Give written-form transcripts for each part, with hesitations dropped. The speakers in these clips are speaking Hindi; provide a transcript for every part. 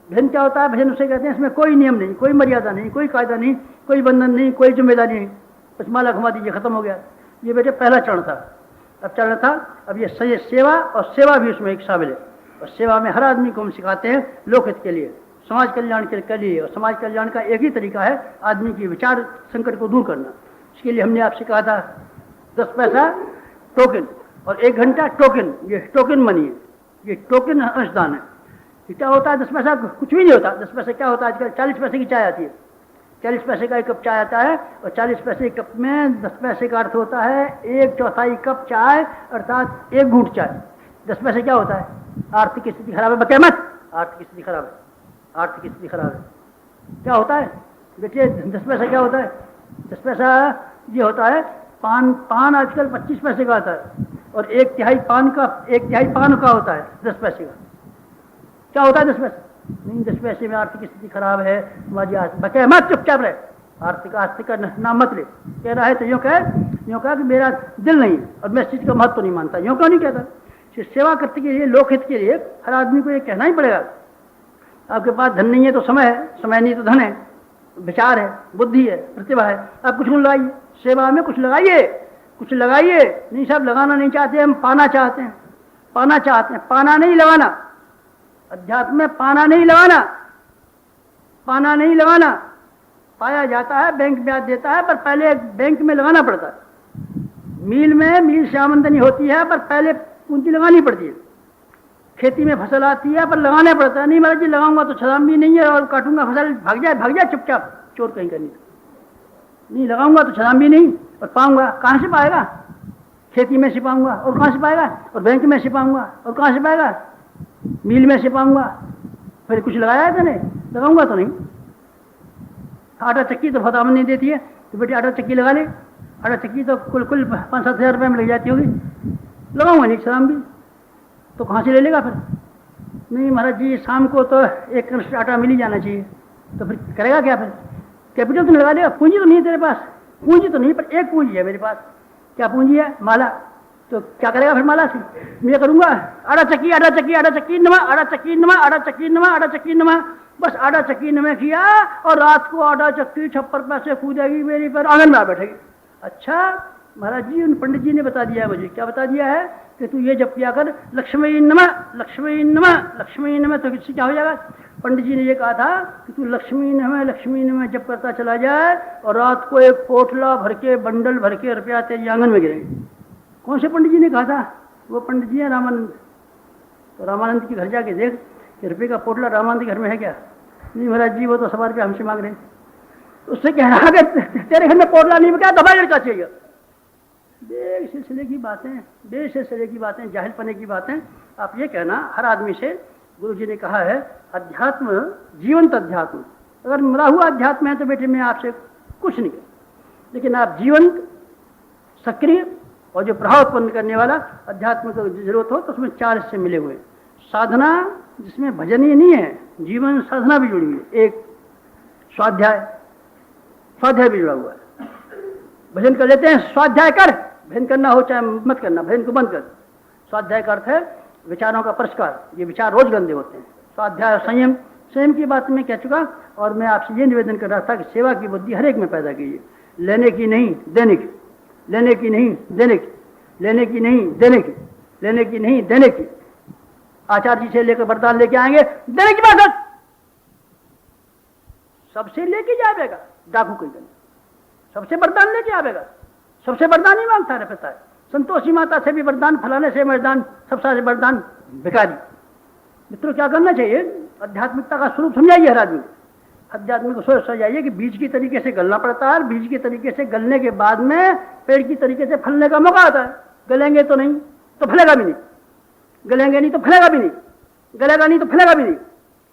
भजन क्या होता है? भजन उसे कहते हैं इसमें कोई नियम नहीं, कोई मर्यादा नहीं, कोई कायदा नहीं, कोई बंधन नहीं, कोई जिम्मेदारी नहीं, बस माला घुमा दीजिए, खत्म हो गया। ये बेटे पहला चरण था। अब चरण था, अब ये सेवा, और सेवा भी उसमें एक शामिल है। और सेवा में हर आदमी को हम सिखाते हैं लोकहित के लिए, समाज कल्याण के लिए। और समाज कल्याण का एक ही तरीका है आदमी की विचार संकट को दूर करना। इसके लिए हमने आपसे कहा था 10 पैसा टोकन और 1 घंटा टोकन, ये टोकन मनी है, ये टोकन अंशदान है। क्या होता है? 10 पैसा कुछ भी नहीं होता। 10 पैसे क्या होता है? आजकल 40 पैसे की चाय आती है, 40 पैसे का 1 कप चाय आता है, और 40 पैसे के कप में 10 पैसे का अर्थ होता है 1/4 कप चाय, अर्थात 1 घूंट चाय। 10 पैसे क्या होता है? आर्थिक स्थिति खराब है, बके मत, आर्थिक स्थिति खराब है, आर्थिक स्थिति खराब है। क्या होता है बेटे? 10 पैसा क्या होता है? 10 पैसा ये होता है पान आजकल 25 पैसे का आता है, और 1/3 पान का होता है 10 पैसे का। क्या होता है 10 पैसे? नहीं, 10 पैसे में आर्थिक स्थिति खराब है, तुम्हारी बचे मत, चुपचाप रहे, आर्थिक का नाम मत ले। कह रहा है तो यूँ कहा कि मेरा दिल नहीं और मैं इस चीज़ का महत्व नहीं मानता, यूँ क्यों नहीं कहता? सेवा करते के लिए, लोकहित के लिए हर आदमी को ये कहना ही पड़ेगा। आपके पास धन नहीं है तो समय है, समय नहीं तो धन है, विचार है, बुद्धि है, प्रतिभा है, आप कुछ लगाइए, सेवा में कुछ लगाइए, कुछ लगाइए। नहीं साहब, लगाना नहीं चाहते, हम पाना चाहते हैं, पाना चाहते हैं, पाना नहीं लगाना। अध्यात्म में पाना नहीं लगाना, पाना नहीं लगाना। पाया जाता है, बैंक ब्याज देता है, पर पहले बैंक में लगाना पड़ता है। मील से आमदनी होती है, पर पहले पूंजी लगानी पड़ती है। खेती में फसल आती है, पर लगाना पड़ता है। नहीं महाराज जी, लगाऊंगा तो छलाम भी नहीं है, और काटूंगा फसल, भाग जाए चुपचाप, चोर कहीं करनी। नहीं लगाऊंगा तो छलाम भी नहीं, और पाऊंगा कहाँ से पाएगा? खेती में से पाऊंगा, और कहाँ से पाएगा? और बैंक में से पाऊंगा, और कहाँ से पाएगा? मील में से पाऊंगा। फिर कुछ लगाया है तो नहीं, लगाऊंगा तो नहीं। आटा चक्की तो बहुत आमदनी देती है, तो बेटे आटा चक्की लगा ले। आटा चक्की तो कुल 5-7 हज़ार रुपये में लग जाती होगी, लगाऊंगा नहीं छलाम भी, तो कहाँ से ले लेगा फिर? नहीं महाराज जी, शाम को तो 1 कनस्थ आटा मिल ही जाना चाहिए, तो फिर करेगा क्या? फिर कैपिटल तो लगा देगा, पूंजी तो नहीं है तेरे पास, पूंजी तो नहीं, पर एक पूंजी है मेरे पास। क्या पूंजी है? माला। तो क्या करेगा फिर माला से? मैं करूंगा आटा चक्की, आटा चक्की, आटा चक्की नमा, आटा चक्की नमा, आटा चक्की नमा, आटा चक्की नमा, बस आटा चक्की नमा किया, और रात को आटा चक्की छप्पर पैसे कूदेगी मेरी पर, आंगन में आ बैठेगी। अच्छा महाराज जी, उन पंडित जी ने बता दिया है मुझे। क्या बता दिया है? कि तू ये जब किया कर, लक्ष्मी नमः, लक्ष्मी नमः, लक्ष्मी नमः, तो किससे क्या हो जाएगा? पंडित जी ने ये कहा था कि तू लक्ष्मी नमः जब करता चला जाए, और रात को 1 पोटला भर के, बंडल भर के रुपया तेरे आंगन में गिरेंगे। कौन से पंडित जी ने कहा था? वो पंडित जी है रामानंद। तो रामानंद के घर जाके देख कि रुपये का पोटला रामानंद के घर में है क्या? नहीं महाराज जी, वो तो 100 रुपये हमसे मांग रहे हैं। उससे कह रहा कि तेरे घर में पोटला नहीं क्या, दबा लड़का चाहिए। बेसिलसिले की बातें, जाहिलपने की बातें। आप ये कहना हर आदमी से, गुरु जी ने कहा है अध्यात्म जीवंत अध्यात्म। अगर मरा हुआ अध्यात्म है तो बेटे मैं आपसे कुछ नहीं कहता, लेकिन आप जीवंत, सक्रिय और जो प्रभाव उत्पन्न करने वाला अध्यात्म को जरूरत हो, तो उसमें 4 हिस्से मिले हुए हैं। साधना, जिसमें भजन ही नहीं है, जीवन साधना भी जुड़ी हुई है। एक स्वाध्याय भी जुड़ा हुआ है। भजन कर लेते हैं, स्वाध्याय कर, भजन करना हो चाहे मत करना, भजन को बंद कर। स्वाध्याय का अर्थ है विचारों का परिष्कार। ये विचार रोज गंदे होते हैं। स्वाध्याय और संयम की बात मैं कह चुका, और मैं आपसे ये निवेदन कर रहा था कि सेवा की बुद्धि हर एक में पैदा कीजिए। लेने की नहीं, देने की, लेने की नहीं, देने की, लेने की नहीं, देने की, लेने की नहीं, देने की। आचार्य जी से लेकर वरदान लेके आएंगे, देने की बात सबसे लेके जाएगा, डाकू कोई नहीं, सबसे वरदान लेके आवेगा, सबसे वरदान ही मांगता रहता है। संतोषी माता से भी वरदान, फलाने से वरदान, सब सारे वरदान भिखारी। मित्रों क्या करना चाहिए? आध्यात्मिकता का स्वरूप समझाइए हर आदमी। अध्यात्म को सोच समझाइए कि बीज की तरीके से गलना पड़ता है, बीज की तरीके से गलने के बाद में पेड़ की तरीके से फलने का मौका आता है। गलेंगे तो नहीं तो फलेगा भी नहीं, गलेंगे नहीं तो फलेगा भी नहीं, गलेगा नहीं तो फलेगा भी नहीं,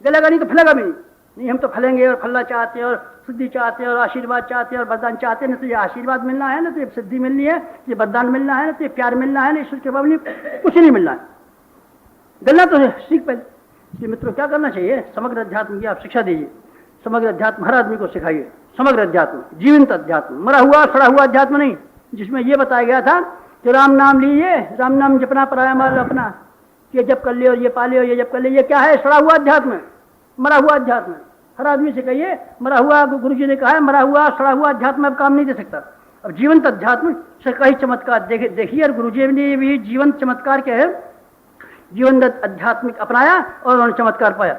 गलेगा नहीं तो फलेगा भी नहीं। नहीं, हम तो फलेंगे और फलना चाहते हैं, और सिद्धि चाहते हैं, और आशीर्वाद चाहते हैं, और वरदान चाहते हैं। ना तो ये आशीर्वाद मिलना है, ना तो ये सिद्धि मिलनी है, ये वरदान मिलना है, ना तो ये प्यार मिलना है, ना ईश्वर के बावली कुछ नहीं मिलना है। गलना तो है, सीख पहले। इसलिए मित्रों क्या करना चाहिए? समग्र अध्यात्म की आप शिक्षा दीजिए। समग्र अध्यात्म हर आदमी को सिखाइए। समग्र अध्यात्म, जीवंत अध्यात्म, मरा हुआ सड़ा हुआ अध्यात्म नहीं, जिसमें यह बताया गया था कि राम नाम लीजिए, राम नाम जपना पराया माल अपना, ये जप कर ले और ये पाले और ये जप कर ले। ये क्या है? सड़ा हुआ अध्यात्म है। मरा हुआ अध्यात्म। हर आदमी से कहिए मरा हुआ, गुरु जी ने कहा है मरा हुआ सड़ा हुआ अध्यात्म अब काम नहीं दे सकता। अब जीवंत अध्यात्म से कई चमत्कार देखिए, और गुरु जी ने भी जीवंत चमत्कार के जीवंत अध्यात्मिक अपनाया और उन्होंने चमत्कार पाया।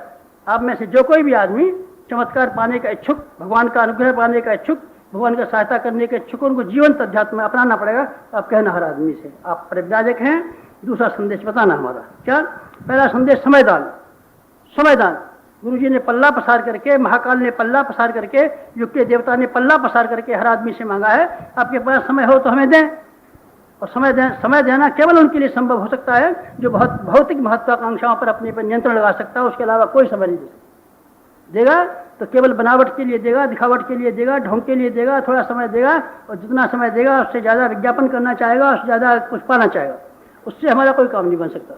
आप में से जो कोई भी आदमी चमत्कार पाने का इच्छुक, भगवान का अनुग्रह पाने का इच्छुक, भगवान का सहायता करने के इच्छुक, उनको जीवंत अध्यात्म में अपनाना पड़ेगा। आप कहना हर आदमी से आप परिव्राजक हैं। दूसरा संदेश बताना हमारा क्या? पहला संदेश समयदान। समयदान गुरु जी ने पल्ला पसार करके, महाकाल ने पल्ला पसार करके, युग के देवता ने पल्ला पसार करके हर आदमी से मांगा है आपके पास समय हो तो हमें दें। और समय देना केवल उनके लिए संभव हो सकता है जो बहुत भौतिक महत्वाकांक्षाओं पर अपने पर नियंत्रण लगा सकता है। उसके अलावा कोई समय नहीं देगा तो केवल बनावट के लिए देगा, दिखावट के लिए देगा, ढोंग के लिए देगा, थोड़ा समय देगा। और जितना समय देगा उससे ज़्यादा विज्ञापन करना चाहेगा, उससे ज़्यादा कुछ पाना चाहेगा। उससे हमारा कोई काम नहीं बन सकता।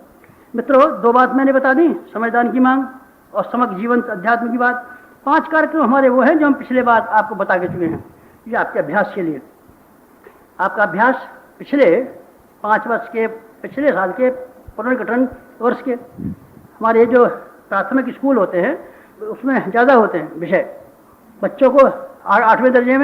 मित्रों, 2 बात मैंने बता दी, समयदान की मांग और समग्र जीवंत अध्यात्म की बात। 5 कार्यक्रम हमारे वो हैं जो हम पिछले बार आपको बता के चुके हैं। ये आपके अभ्यास के लिए, आपका अभ्यास पिछले 5 वर्ष के, पिछले साल के पुनर्गठन वर्ष के हमारे जो प्राथमिक स्कूल होते हैं उसमें ज़्यादा होते हैं विषय। बच्चों को 8वें दर्जे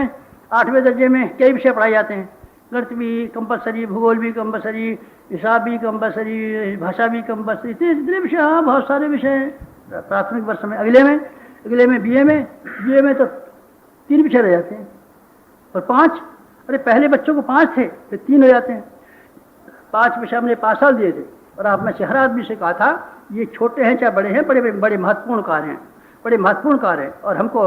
में कई विषय पढ़ाए जाते हैं। गणित भी कंपलसरी, भूगोल भी कंपलसरी, हिसाब भी कंपलसरी, भाषा भी कंपलसरी, इतने विषय, हाँ बहुत सारे विषय प्राथमिक वर्ष में। अगले में बीए में तो 3 विषय रह जाते हैं और 5, अरे पहले बच्चों को 5 थे फिर 3 हो जाते हैं। 5 विषय हमने 5 साल दिए थे। और आप में से हर आदमी से कहा था ये छोटे हैं चाहे बड़े हैं, बड़े महत्वपूर्ण कार्य हैं, बड़े महत्वपूर्ण कार्य हैं। और हमको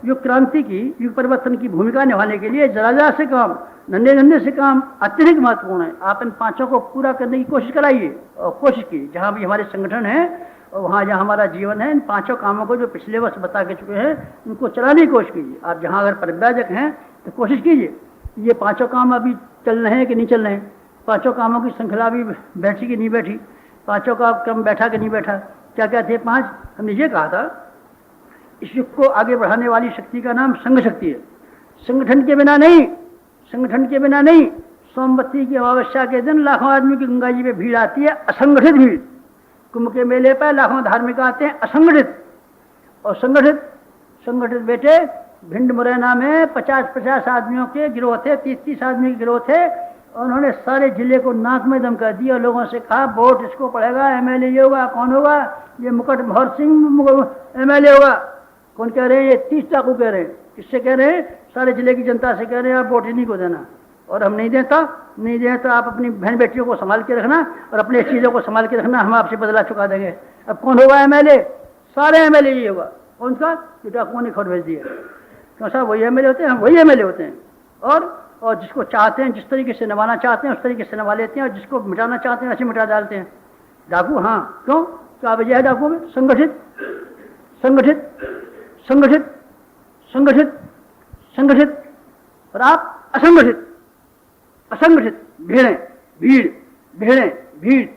युग क्रांति की, युग परिवर्तन की भूमिका निभाने के लिए जरा से काम, नन्हे से काम अत्यधिक महत्वपूर्ण है। आप इन 5 को पूरा करने की कोशिश कराइए और कोशिश कीजिए। जहाँ भी हमारे संगठन है और वहाँ जहाँ हमारा जीवन है, इन 5 कामों को जो पिछले वर्ष बता के चुके हैं उनको चलाने की कोशिश कीजिए। आप जहाँ अगर परिव्राजक हैं तो कोशिश कीजिए। ये 5 काम अभी चल रहे हैं कि नहीं चल रहे हैं? 5 कामों की श्रृंखला भी बैठी कि नहीं बैठी? 5 का क्रम बैठा कि नहीं बैठा? क्या क्या थे 5? हमने ये कहा था इस युग को आगे बढ़ाने वाली शक्ति का नाम संघ शक्ति है। संगठन के बिना नहीं। सोमवती की अमावस्या के दिन लाखों आदमी की गंगा जी पे भीड़ आती है, असंगठित भीड़। कुंभ के मेले पर लाखों धार्मिक आते हैं, असंगठित। और संगठित बेटे भिंड मुरैना में 50 आदमियों के गिरोह थे, 30 आदमी के गिरोह थे। उन्होंने सारे जिले को नाक में दम कर दिया और लोगों से कहा वोट इसको पड़ेगा, एमएलए ये होगा। कौन होगा? ये मुकुट मोहर सिंह एमएलए होगा। कौन कह रहे हैं? ये 30 डाकू कह रहे हैं। किससे कह रहे हैं? सारे जिले की जनता से कह रहे हैं आप वोट इन्हीं को देना। और हम नहीं दें तो आप अपनी बहन बेटियों को संभाल के रखना और अपने चीज़ों को संभाल के रखना, हम आपसे बदला चुका देंगे। अब कौन होगा एमएलए? सारे एमएलए ये होगा। कौन सा? जो डाकुओं ने खबर भेज दिया। क्यों साहब वही एमएलए होते हैं? हम वही एमएलए होते हैं। और जिसको चाहते हैं, जिस तरीके से निभाना चाहते हैं उस तरीके से निभा लेते हैं, और जिसको मिटाना चाहते हैं ऐसे मिटा डालते हैं। डाकू, हाँ क्यों? क्या वजह है डाकू में? संगठित, और आप असंगठित। भीड़,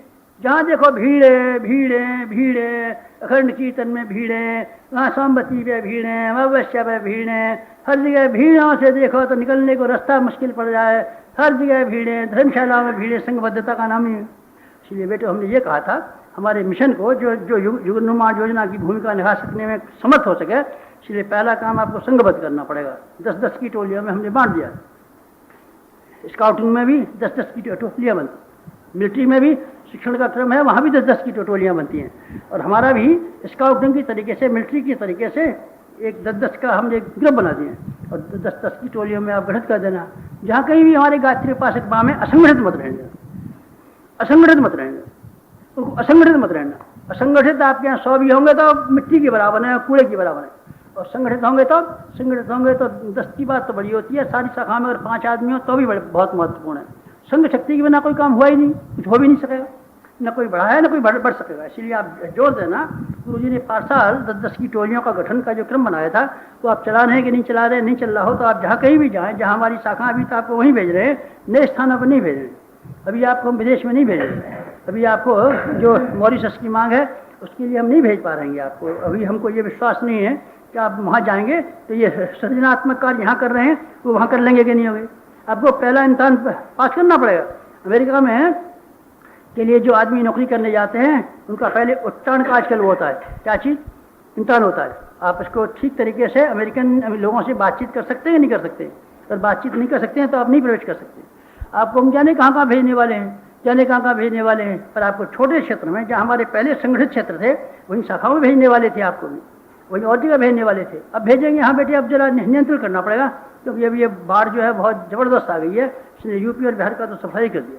जहाँ देखो भीड़ है। अखंड कीर्तन में भीड़ है, वहाँ सोमवती पे भीड़ है, अमावस्या पे भीड़ है। हर जगह भीड़ों से देखो तो निकलने को रास्ता मुश्किल पड़ जाए। हर जगह भीड़ है, धर्मशाला में भीड़ है, संघबद्धता का नाम ही। इसलिए बेटे हमने ये कहा था हमारे मिशन को जो युग निर्माण योजना की भूमिका निभा सकने में समर्थ हो सके, इसलिए पहला काम आपको संघबद्ध करना पड़ेगा। 10-10 की टोलियों में हमने बांट दिया। स्काउटिंग में भी 10-10 की टोलियाँ बनती, मिलिट्री में भी शिक्षण का क्रम है, वहाँ भी 10-10 की टोलियाँ बनती हैं। और हमारा भी स्काउटिंग की तरीके से, मिलिट्री की तरीके से एक 10-10 का हमने ग्रुप बना दिए और 10-10 की टोलियों में आप गठित कर देना। जहाँ कहीं भी हमारे गायत्री उपासक बा में असंगठित मत रहेंगे। असंगठित आपके यहाँ 100 भी होंगे तो मिट्टी के बराबर है, कूड़े की बराबर है। और संगठित होंगे तो 10 की बात तो बड़ी होती है। सारी शाखा में अगर 5 आदमी हो तो भी बहुत महत्वपूर्ण है। संघ शक्ति के बिना कोई काम हुआ ही नहीं, कुछ हो भी नहीं सकेगा। न कोई बढ़ा है न कोई बढ़ सकेगा। इसीलिए आप जोर देना। गुरु जी ने 5 साल 10-10 की टोलियों का गठन का जो क्रम बनाया था, तो आप चला रहे हैं कि नहीं चला रहे? नहीं चल रहा हो तो आप जहाँ कहीं भी जाएँ, जहाँ हमारी शाखा अभी तो आपको वहीं भेज रहे हैं, नए स्थानों पर नहीं भेज रहे। अभी आपको हम विदेश में नहीं भेज रहे। अभी आपको जो मॉरिशस की मांग है उसके लिए हम नहीं भेज पा रहेंगे आपको। अभी हमको ये विश्वास नहीं है कि आप वहाँ जाएंगे तो ये सृजनात्मक कार्य यहाँ कर रहे हैं वो वहाँ कर लेंगे कि नहीं होंगे। आपको पहला इम्तिहान पास करना पड़ेगा। अमेरिका में के लिए जो आदमी नौकरी करने जाते हैं उनका पहले उच्चारण का आजकल वो होता है। क्या चीज़? इम्तहान होता है। आप इसको ठीक तरीके से अमेरिकन लोगों से बातचीत कर सकते हैं, नहीं कर सकते? अगर बातचीत नहीं कर सकते हैं तो आप नहीं प्रवेश कर सकते। आपको हम जाने कहाँ कहाँ भेजने वाले हैं, जाने कहाँ कहाँ भेजने वाले हैं, पर आपको छोटे क्षेत्र में, जहाँ हमारे पहले संगठित क्षेत्र थे, वहीं शाखाओं में भेजने वाले थे, आपको भी वहीं और जगह भेजने वाले थे। अब भेजेंगे, हाँ बेटे अब जरा नियंत्रण करना पड़ेगा, क्योंकि अब ये बाढ़ जो है बहुत ज़बरदस्त आ गई है। इसलिए यूपी और बिहार का तो सफाई कर दिया,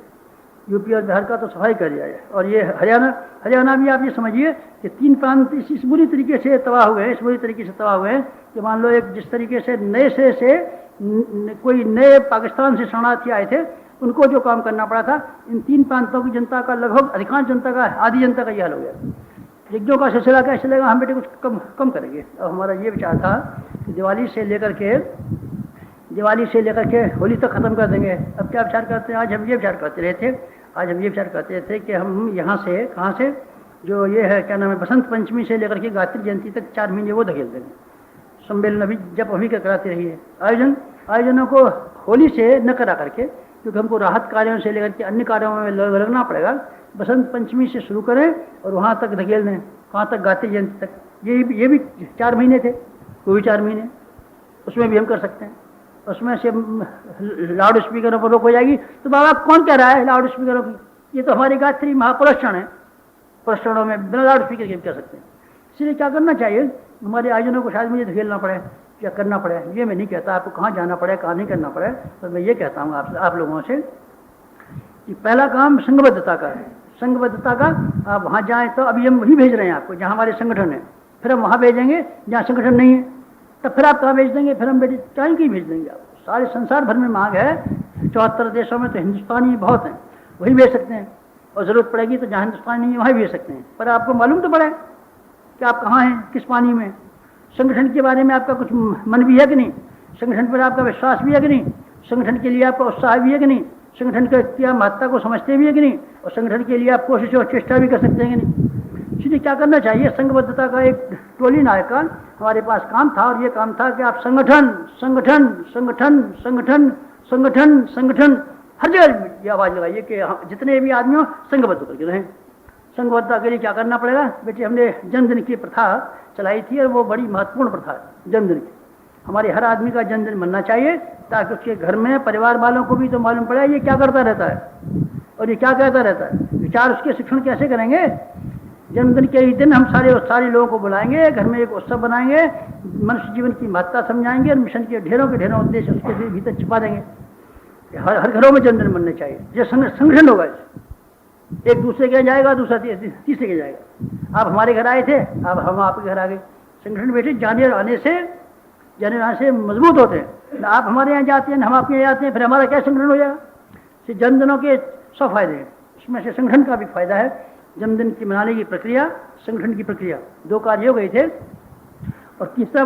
यूपी और बिहार का तो सफाई कर दिया है। और ये हरियाणा भी आप ये समझिए कि 3 प्रांत इस बुरी तरीके से तबाह हुए हैं, इस बुरी तरीके से तबाह हुए हैं कि मान लो एक जिस तरीके से नए से कोई नए पाकिस्तान से शरणार्थी आए थे, उनको जो काम करना पड़ा था, इन 3 प्रांतों की जनता का लगभग अधिकांश जनता का, आधी जनता का ये हाल हो गया। यज्ञों का सिलसिला क्या चलेगा, हम बेटे कुछ कम करेंगे। अब हमारा ये विचार था कि दिवाली से लेकर के होली तक ख़त्म कर देंगे। अब क्या विचार करते हैं, आज हम ये विचार करते रहे थे कि हम यहाँ से कहाँ से जो ये है क्या नाम है, बसंत पंचमी से लेकर के गायत्री जयंती तक 4 महीने वो धकेल देंगे। सम्मेलन अभी जब अभी का कराते रहिए, आयोजनों को होली से न करा करके, क्योंकि हमको राहत कार्यों से लेकर के अन्य कार्यों में लगना पड़ेगा। बसंत पंचमी से शुरू करें और वहाँ तक धकेल दें, कहाँ तक, गायत्री जयंती तक। ये भी 4 महीने थे, वो भी 4 महीने, उसमें भी हम कर सकते हैं। उसमें से लाउड स्पीकरों पर रोक हो जाएगी, तो बाबा कौन कह रहा है लाउड स्पीकरों की? ये तो हमारी गायत्री महापुरस्क्षण है, पुरस्कारों में बिना लाउड स्पीकर के कर सकते हैं। इसलिए क्या करना चाहिए, हमारे आयोजनों को शायद मुझे धकेलना पड़े या करना पड़े, ये मैं नहीं कहता आपको कहाँ जाना पड़े कहाँ नहीं करना पड़े, पर मैं ये कहता हूँ आप लोगों से कि पहला काम संघबद्धता का है। संघबद्धता का आप वहाँ जाएँ तो अभी हम वही भेज रहे हैं आपको जहाँ हमारे संगठन है, फिर हम वहाँ भेजेंगे जहाँ संगठन नहीं है, तब फिर आप कहाँ भेज देंगे? फिर हम बेटे चाहे की भेज देंगे आपको। सारे संसार भर में मांग है, 74 देशों में तो हिंदुस्तानी बहुत हैं, वही भेज सकते हैं, और ज़रूरत पड़ेगी तो जहाँ हिंदुस्तान नहीं है वहाँ भेज सकते हैं। पर आपको मालूम तो पड़े कि आप कहाँ हैं, किस पानी में। संगठन के बारे में आपका कुछ मन भी है कि नहीं, संगठन पर आपका विश्वास भी है कि नहीं, संगठन के लिए आपका उत्साह भी है कि नहीं, संगठन की महत्ता को समझते भी है कि नहीं, और संगठन के लिए आप कोशिश और चेष्टा भी कर सकते हैं कि नहीं। इसलिए क्या करना चाहिए, संघबद्धता का एक टोली नायक का हमारे पास काम था, और ये काम था कि आप संगठन संगठन संगठन संगठन संगठन संगठन हर जगह ये आवाज़ लगाइए कि जितने भी आदमी हो संघबद्ध करके रहें। संघबद्धता के लिए क्या करना पड़ेगा बेटे, हमने जन्मदिन की प्रथा चलाई थी, और वो बड़ी महत्वपूर्ण प्रथा है जन्मदिन की। हमारे हर आदमी का जन्मदिन मनना चाहिए, ताकि उसके घर में परिवार वालों को भी तो मालूम पड़े ये क्या करता रहता है और ये क्या कहता रहता है। विचार उसके शिक्षण कैसे करेंगे? जन्मदिन के ही दिन हम सारे लोगों को बुलाएंगे, घर में एक उत्सव बनाएंगे, मनुष्य जीवन की महत्ता समझाएंगे, और मिशन के ढेरों उद्देश्य उसके भीतर छिपा देंगे। हर घरों में जन्मदिन मनने चाहिए, ये संगठन होगा। एक दूसरे के जाएगा, दूसरा तीसरे के जाएगा। आप हमारे घर आए थे, अब हम आपके घर आ गए। संगठन बेटे जाने आने से मजबूत होते हैं। आप हमारे यहाँ जाते हैं, हम आपके यहाँ जाते हैं, फिर हमारा क्या संगठन हो जाएगा? जन्मदिनों के 100 फायदे हैं, इसमें से संगठन का भी फायदा है। जन्मदिन की मनाने की प्रक्रिया, संगठन की प्रक्रिया, 2 कार्य हो गए थे। और तीसरा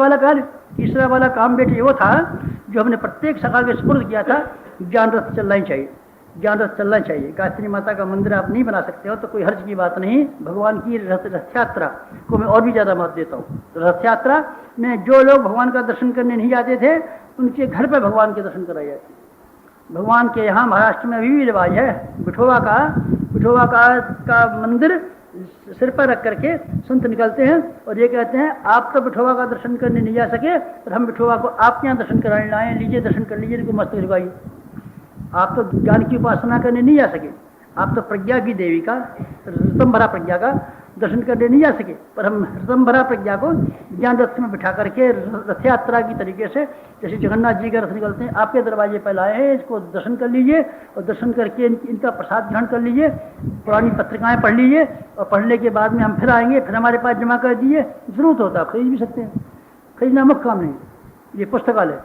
वाला काम बेटे वो था जो हमने प्रत्येक शाखा के स्पुर्द किया था, ज्ञान रथ चलना ही चाहिए, ज्ञान रथ चलना चाहिए। गायत्री माता का मंदिर आप नहीं बना सकते हो तो कोई हर्ज की बात नहीं। भगवान की रथ यात्रा को मैं और भी ज़्यादा महत्व देता हूँ। रथ यात्रा में जो लोग भगवान का दर्शन करने नहीं जाते थे, उनके घर पर भगवान के दर्शन कराए जाते। भगवान के यहाँ महाराष्ट्र में अभी भी रिवाज है, बिठोवा का मंदिर सिर पर रख करके संत निकलते हैं और ये कहते हैं आप तो बिठोवा का दर्शन करने नहीं जा सके, पर हम बिठोवा को आपके यहाँ दर्शन कराने लाए, लीजिए दर्शन कर लीजिए, इनको मस्तक झुकाइए। आप तो ज्ञान की उपासना करने नहीं जा सके, आप तो प्रज्ञा की देवी का, ऋतंभरा प्रज्ञा का दर्शन करने नहीं जा सके, पर हम ऋतंभरा प्रज्ञा को ज्ञान रथ में बिठा करके रथ यात्रा की तरीके से, जैसे जगन्नाथ जी का रथ निकलते हैं, आपके दरवाजे पर लाए हैं, इसको दर्शन कर लीजिए और दर्शन करके इनका प्रसाद ग्रहण कर लीजिए, पुरानी पत्रिकाएं पढ़ लीजिए, और पढ़ने के बाद में हम फिर आएंगे, फिर हमारे पास जमा कर दीजिए। जरूरत होता है खरीद भी सकते हैं, खरीदना मुख्य काम नहीं। ये पुस्तकालय,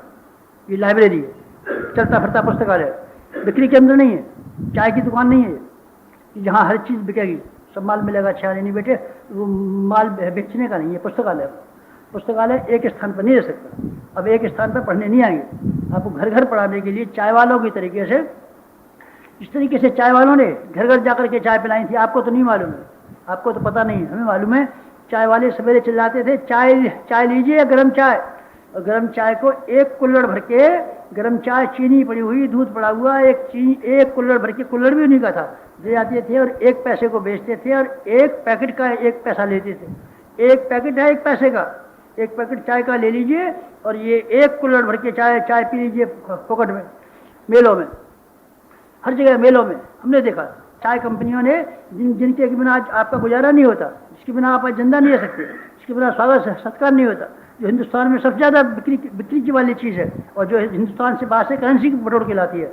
ये लाइब्रेरी है, चलता फिरता पुस्तकालय, बिक्री केंद्र नहीं है, चाय की दुकान नहीं है जहाँ हर चीज़ बिकेगी, सब माल मिलेगा। अच्छा नहीं बेटे, वो माल बेचने का नहीं है। पुस्तकालय एक स्थान पर नहीं रह सकता। अब एक स्थान पर पढ़ने नहीं आएंगे, आपको घर घर पढ़ाने के लिए चाय वालों की तरीके से, इस तरीके से चाय वालों ने घर घर जाकर के चाय पिलाई थी। आपको तो नहीं मालूम है, आपको तो पता नहीं, हमें मालूम है। चाय वाले सवेरे चिल्लाते थे चाय लीजिए गर्म चाय, और गर्म चाय को 1 कुल्हड़ भर के, गर्म चाय चीनी पड़ी हुई, दूध पड़ा हुआ, 1 कुल्हड़ भर के, कुल्हड़ भी उन्हीं का था, दे जाते थे और 1 पैसे को बेचते थे, और 1 पैकेट का 1 पैसा लेते थे। एक पैकेट है 1 पैसे का, 1 पैकेट चाय का ले लीजिए और ये 1 कुल्हड़ भर के चाय पी लीजिए फोकट में। मेलों में, हर जगह मेलों में हमने देखा चाय कंपनियों ने जिनके बिना आज आपका गुजारा नहीं होता, जिसके बिना आप जिंदा नहीं रह सकते, जिसके बिना स्वागत सत्कार नहीं होता, जो हिंदुस्तान में सबसे ज़्यादा बिक्री की वाली चीज़ है और जो हिंदुस्तान से बाहर से करेंसी बटोर के लाती है।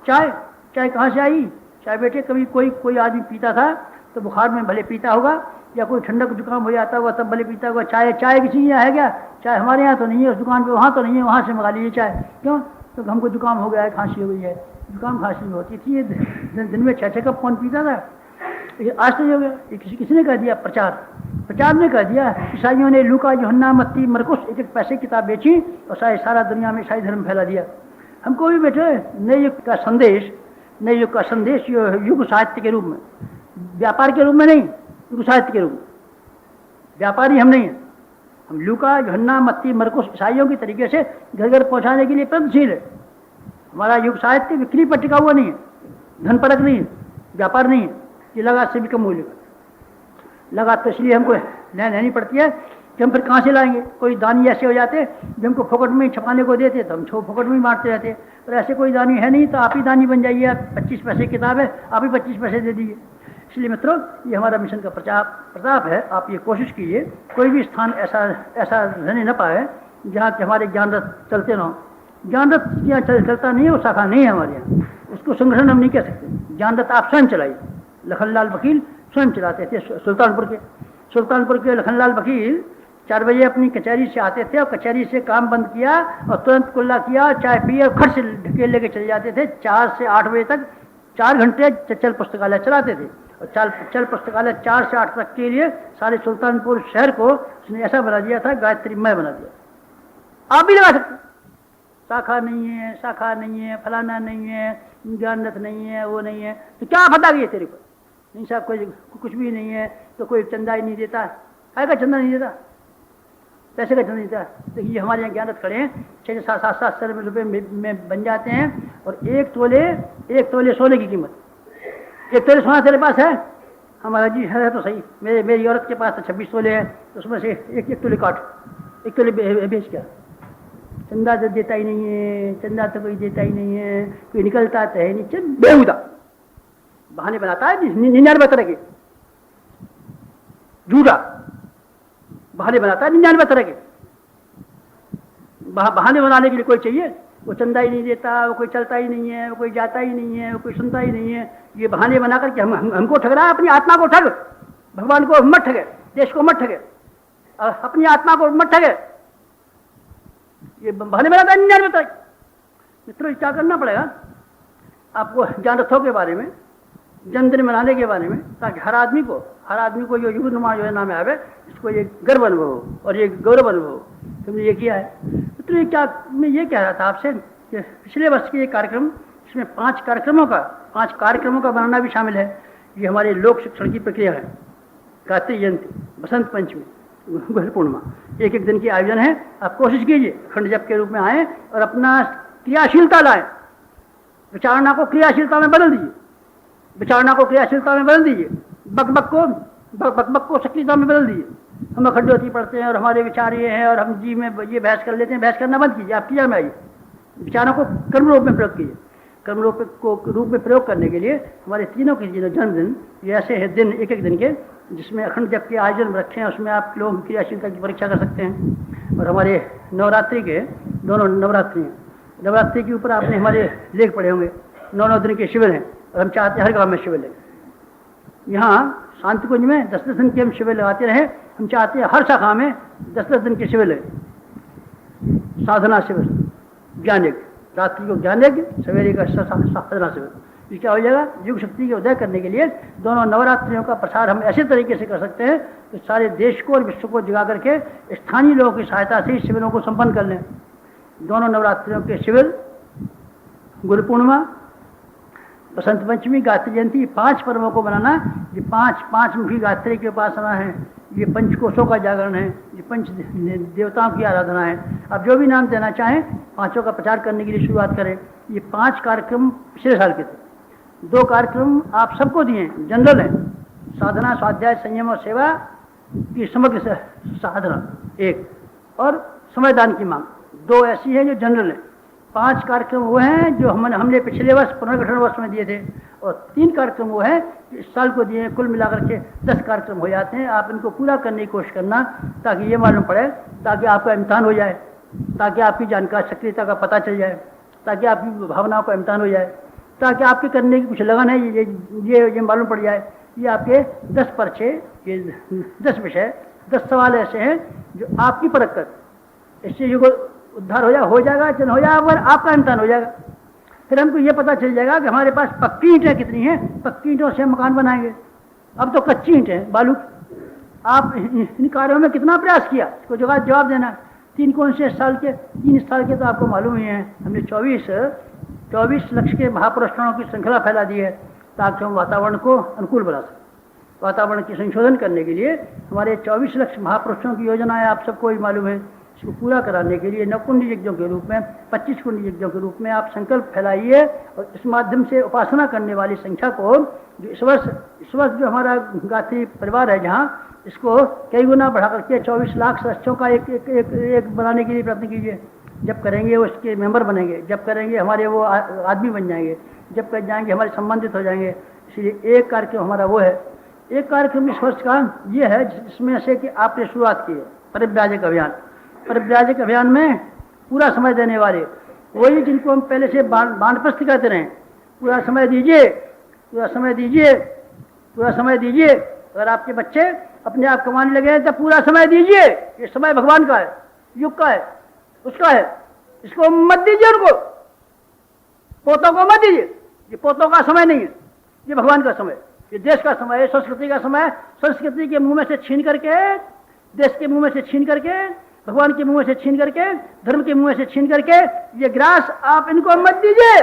चाय कहाँ से आई? चाय बेटे कभी कोई आदमी पीता था तो बुखार में भले पीता होगा, या कोई ठंडक जुकाम हो जाता होगा तब भले पीता होगा। चाय किसी के यहाँ है क्या? चाय हमारे यहाँ तो नहीं है, उस दुकान पे वहाँ तो नहीं है, वहाँ से मंगा लीजिए चाय। क्यों? तो हमको जुकाम हो गया है, खांसी हो गई है। जुकाम खांसी में होती थी, ये दिन में 6 कप कौन पीता था? आज तो हो गया। ये किसी ने कह दिया? प्रचार ने कह दिया। ईसाइयों ने लूका, यूहन्ना, मत्ती, मरकुस 1 पैसे की किताब बेची और सारा दुनिया में ईसाई धर्म फैला दिया। हमको भी बेटे नए युग का संदेश युग साहित्य के रूप में, व्यापार के रूप में नहीं, युग साहित्य के रूप में। व्यापारी हम नहीं हैं, हम लूका, यूहन्ना, मत्ती, मरकुस ईसाइयों के तरीके से घर घर पहुँचाने के लिए प्रयत्नशील है। हमारा युग साहित्य बिक्री पर टिका हुआ नहीं है, धन परक नहीं है, व्यापार नहीं है। ये लगात से भी कम मूल्य का लगात, तो इसलिए हमको लेनी पड़ती है कि हम फिर कहाँ से लाएंगे। कोई दानी ऐसे हो जाते जो हमको फोकट में छपाने को देते तो हम फोकट में ही मारते रहते, और ऐसे कोई दानी है नहीं तो आप ही दानी बन जाइए। आप 25 पैसे की किताब है, आप ही 25 पैसे दे दीजिए। इसलिए मित्रों, ये हमारा मिशन का प्रताप है। आप ये कोशिश कीजिए कोई भी स्थान ऐसा रहने न पाए जहाँ के हमारे ज्ञान रथ चलते ना हो। ज्ञान रथ यहाँ चलता नहीं है, वो शाखा नहीं है हमारे यहाँ, उसको संगठन हम नहीं कह सकते। ज्ञान रथ आप स्वयं चलाइए। लखनलाल वकील स्वयं चलाते थे सुल्तानपुर के लखनलाल वकील 4 बजे अपनी कचहरी से आते थे और कचहरी से काम बंद किया और तुरंत कुल्ला किया, चाय पी और खट से ढकेल लेके चले जाते थे। 4 से 8 बजे तक 4 घंटे चल पुस्तकालय चलाते थे और चल पुस्तकालय 4 से 8 तक के लिए सारे सुल्तानपुर शहर को उसने ऐसा बना दिया था, गायत्रीमय बना दिया। आप भी लगा सकते। शाखा नहीं है, फलाना नहीं है, ज्ञान रथ नहीं है, वो नहीं है, तो क्या पता गई तेरे को? नहीं साहब, कुछ भी नहीं है तो कोई चंदा ही नहीं देता। है का चंदा नहीं देता? पैसे का चंदा नहीं देता? तो ये हमारे यहाँ ज्ञान रथ खड़े हैं, 6-7 रुपये में बन जाते हैं। और 1 तोले सोने की कीमत, 1 तोले सोना तेरे पास है? हमारा जी है तो सही, मेरी औरत के पास तो 26 तोले हैं, उसमें से एक तोले काट, 1 तोले बेच क्या? चंदा तो देता ही नहीं है, चंदा तो कोई देता ही नहीं है, कोई निकलता तो है नहीं। बेहुदा बहाने बनाता है 99 तरह के, झूठा बहाने बनाता है 99 तरह के। बहाने बनाने के लिए कोई चाहिए? वो चंदा ही नहीं देता, वो कोई चलता ही नहीं है, वो कोई जाता ही नहीं है, वो कोई सुनता ही नहीं है। ये बहाने बना करके हमको ठग रहा है। अपनी आत्मा को ठग, भगवान को मत ठगे, देश को मत ठगे, अपनी आत्मा को मत ठगे। ये बहाने बनाता है 99 तरह। मित्रों, क्या करना पड़ेगा आपको ज्ञान रथों के बारे में, जन्मदिन मनाने के बारे में, ताकि हर आदमी को जो युगनुमा योजना में आवे, इसको ये गर्व अनुभव हो और ये गौरव अनुभव हो। तुमने ये किया है। तो मैं ये कह रहा था आपसे कि पिछले वर्ष के ये कार्यक्रम, इसमें 5 कार्यक्रमों का बनाना भी शामिल है। ये हमारे लोक शिक्षण की प्रक्रिया है। गायत्री जयंती, बसंत पंचमी, गुरु पूर्णिमा, 1-1 दिन की आयोजन है। आप कोशिश कीजिए खंड जप के रूप में आए और अपना क्रियाशीलता लाएं। विचारणा को क्रियाशीलता में बदल दीजिए, बकबक को सक्रियता में बदल दीजिए। हम अखंडोती पढ़ते हैं और हमारे विचार ये हैं और हम जी में ये बहस कर लेते हैं। बहस करना बंद कीजिए, आप क्रिया में आइए। विचारों को कर्म रूप में प्रयोग कीजिए। कर्म रूप में प्रयोग करने के लिए हमारे तीनों के जन्मदिन ये ऐसे हैं दिन, 1-1 दिन के, जिसमें अखंड जप के आयोजन रखे हैं। उसमें आप लोग क्रियाशीलता की परीक्षा कर सकते हैं। और हमारे नवरात्रि के दोनों नवरात्रि के ऊपर आपने हमारे लेख पढ़े होंगे। 9 दिन के शिविर हैं और हम चाहते हैं हर गाँव में शिविर लगे। यहाँ शांति कुंज में 10-10 दिन के हम शिविर लगाते रहे। हम चाहते हैं हर शाखा में 10-10 दिन के शिविर लगे। साधना शिविर, ज्ञान यज्ञ, रात्रि को ज्ञान यज्ञ, सवेरे का साधना शिविर। ये क्या हो जाएगा? युग शक्ति के उदय करने के लिए दोनों नवरात्रियों का प्रसार हम ऐसे तरीके से कर सकते हैं कि सारे देश को और विश्व को जगा करके स्थानीय लोगों की सहायता से इस शिविरों को संपन्न कर लें। दोनों नवरात्रियों के शिविर, गुरु पूर्णिमा, बसंत पंचमी, गायत्री जयंती, 5 पर्वों को बनाना। ये 5 मुखी गायत्री की उपासना है, ये पंचकोशों का जागरण है, ये 5 देवताओं की आराधना है। आप जो भी नाम देना चाहें, 5 का प्रचार करने के लिए शुरुआत करें। ये 5 कार्यक्रम पिछले साल के थे। 2 कार्यक्रम आप सबको दिए, जनरल हैं, साधना, स्वाध्याय, संयम और सेवा, की समग्र साधना एक, और समयदान की मांग, दो ऐसी है जो जनरल है। 5 कार्यक्रम वो हैं जो हमने पिछले वर्ष पुनर्गठन वर्ष में दिए थे, और 3 कार्यक्रम वो हैं जो इस साल को दिए। कुल मिलाकर के 10 कार्यक्रम हो जाते हैं। आप इनको पूरा करने की कोशिश करना, ताकि ये मालूम पड़े, ताकि आपका इम्तहान हो जाए, ताकि आपकी जानकारी सक्रियता का पता चल जाए, ताकि आपकी भावनाओं का इम्तहान हो जाए, ताकि आपके करने की कुछ लगन है ये मालूम पड़ जाए। ये आपके 10 पर्चे, ये 10 विषय, 10 सवाल ऐसे हैं जो आपकी परख कर इससे जो उद्धार हो जाएगा, चयन हो जाएगा, और आपका इम्तहान हो जाएगा। फिर हमको ये पता चल जाएगा कि हमारे पास पक्की ईंटें कितनी हैं, पक्की ईंटों से हम मकान बनाएंगे। अब तो कच्ची ईंटें हैं, बालू। आप इन कार्यों में कितना प्रयास किया, इसको जवाब देना। 3 साल के तो आपको मालूम ही है। हमने 24 लक्ष्य के महापुरस्कारों की श्रृंखला फैला दी है, ताकि हम वातावरण को अनुकूल बना सकें। वातावरण की संशोधन करने के लिए हमारे 24 लक्ष्य महापुरुषों की योजना है, आप सबको ही मालूम है। इसको पूरा कराने के लिए 9 कुंडी यज्ञों के रूप में, 25 कुंडी यज्ञों के रूप में आप संकल्प फैलाइए, और इस माध्यम से उपासना करने वाली संख्या को, जो इस वर्ष जो हमारा गायत्री परिवार है जहाँ, इसको कई गुना बढ़ा करके 24 लाख सदस्यों का एक बनाने के लिए प्रयत्न कीजिए। जब करेंगे वो इसके मेंबर बनेंगे, जब करेंगे हमारे वो आदमी बन जाएंगे, जब कर जाएंगे हमारे संबंधित हो जाएंगे। इसलिए एक कार्यक्रम हमारा वो है। एक कार्यक्रम इस वर्ष का ये है जिसमें से कि आपने शुरुआत की है, परिव्राजक अभियान। परिव्राजक अभियान में पूरा समय देने वाले वही जिनको हम पहले से वानप्रस्थ कहते रहे, पूरा समय दीजिए, पूरा समय दीजिए, पूरा समय दीजिए। अगर आपके बच्चे अपने आप कमाने लगे हैं तो पूरा समय दीजिए। ये समय भगवान का है, युग का है, उसका है। इसको मत दीजिए, उनको पोतों को मत दीजिए। ये पोतों का समय नहीं है, ये भगवान का समय, ये देश का समय है, संस्कृति का समय। संस्कृति के मुंह में से छीन करके, देश के मुंह में से छीन करके, भगवान के मुंह में से छीन करके, धर्म के मुंह में से छीन करके, ये ग्रास आप इनको मत दीजिए।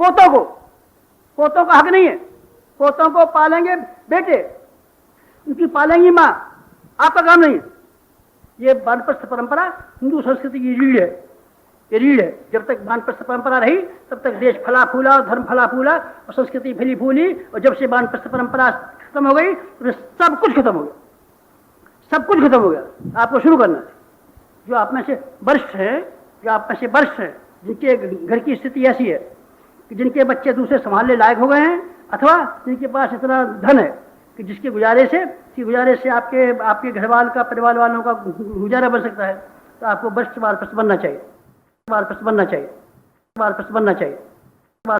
पोतों का हक नहीं है। पोतों को पालेंगे बेटे, उनकी पालेंगी माँ, आपका काम नहीं है। ये वानप्रस्थ परंपरा हिंदू संस्कृति की रीढ़ है, ये रीढ़ है। जब तक वानप्रस्थ परंपरा रही तब तक देश फला फूला और धर्म फला फूला और संस्कृति फली फूली। और जब से वानप्रस्थ परंपरा खत्म हो गई तो सब कुछ खत्म हो गया, सब कुछ खत्म हो गया। आपको शुरू करना है। जो आप में से वरिष्ठ हैं, जिनके घर की स्थिति ऐसी है कि जिनके बच्चे दूसरे संभालने लायक हो गए हैं, अथवा जिनके पास इतना धन है कि जिसके गुजारे से आपके घरवाल का, परिवार वालों का गुजारा बन सकता है, तो आपको वरिष्ठ वानप्रस्थ बनना चाहिए।